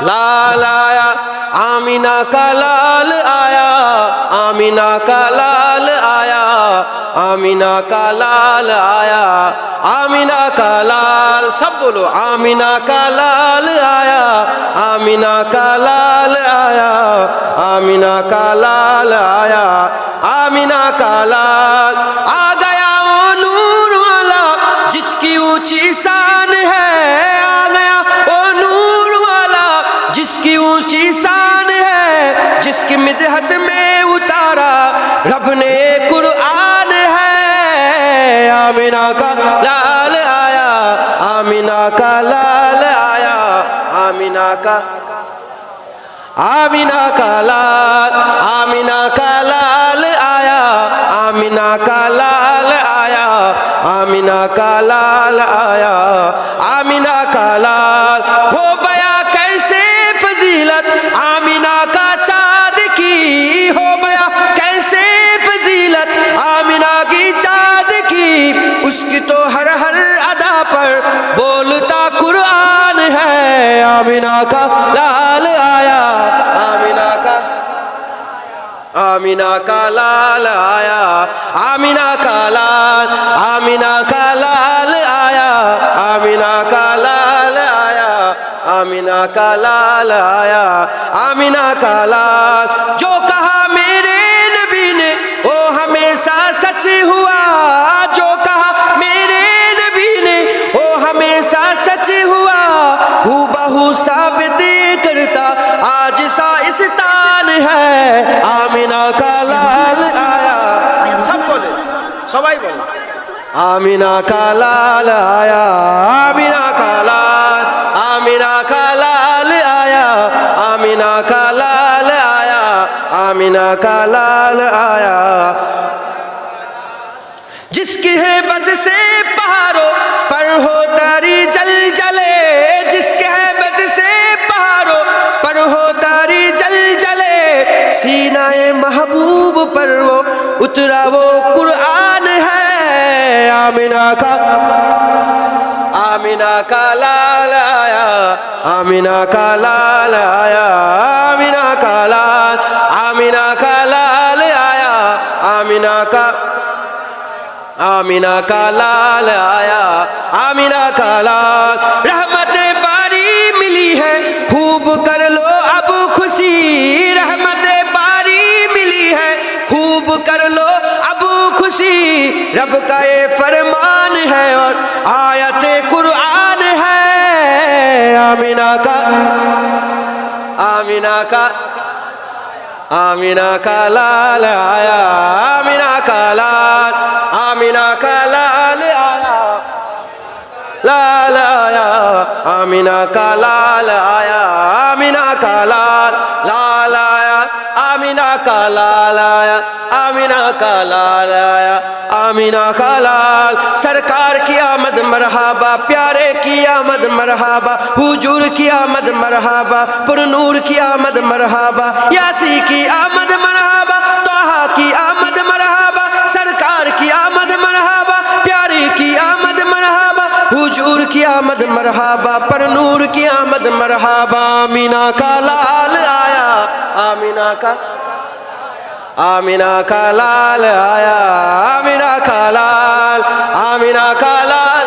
लाल आया, आमीना का लाल आया, आमीना का लाल आया, आमीना का लाल आया, आमीना का लाल, सब बोलो, आमीना का लाल आया, आमीना का लाल आया, आमीना का लाल आया, आमीना का लाल आ गया वो नूर वाला जिसकी ऊंची शान है, आ गया वो नूर वाला जिसकी ऊंची शान है, जिसकी मिदहत में उतारा रब ने कुरआन है। आमीना का लाल आया, आमीना का लाल आया, आमीना का, आमीना का लाल, आमीना का लाल आया, आमीना का लाल आया, आमीना का लाल आया, आमीना का लाल हो बया कैसे फजीलत आमीना का चाँद की, हो बया कैसे फजीलत आमीना की चाँद की, उसकी तो हर हर अदा पर बोलता कुरआन है। आमीना का लाल आया, आमीना का, आमीना का लाल आया, आमीना का लाल, आमीना का लाल आया, आमीना का लाल आया, आमीना का लाल आया, आमीना का लाल। जो कहा मेरे नबी ने वो हमेशा सच हुआ, जो कहा मेरे नबी ने वो हमेशा सच हुआ, हूबहू साबित करता आज साइस्तान है। आमीना का लाल आया, सब बोले, सबाई बोले, आमीना का लाल आया, आमीना का लाल, आमीना का लाल आया, आमीना का लाल आया, आमीना का लाल आया। जिसकी हैबत से पहाड़ों पर हो तारी जल जले, जिसके हैबत से पहाड़ों पर हो तारी जल जले, सीनाए महबूब पर वो उतरा वो कुरआन है। आमीना का, आमीना का लाल आया, आमीना का लाल आया, आमीना का लाल, आमीना का लाल आया, आमीना का, आमीना का लाल आया, आमीना का लाल। रहमत बारी मिली है खूब कर लो अब खुशी, रहमत बारी मिली है खूब कर लो अब खुशी, रब का ये फरमान है और आयत कुरआन है। आमीना का, आमीना का, आमीना का लाल आया, आमीना का लाल, आमीना का लाल आया, लाल आया, आमीना का लाल आया, आमीना का लाल, लाल आया, आमीना का लाल आया, आमीना का लाल आया, आमीना का लाल। सरकार की आमद मरहबा, प्यारे की आमद मरहबा, हुजूर की आमद मरहबा, पुरनूर की आमद मरहबा, यासी की आमद मरहबा, तोहा की आमद मरहबा, सरकार की आमद मरहबा, प्यारे की आमद मरहबा, हुजूर की आमद मरहबा, पुरनूर की आमद मरहबा। आमीना का लाल आया, आमीना का, आमीना का लाल आया, आमीना का लाल, आमीना का लाल,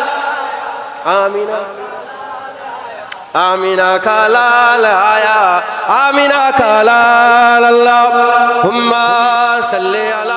आमीना, आमीना का लाल आया, आमीना का लाल। अल्लाहुम्मा सल्ली अला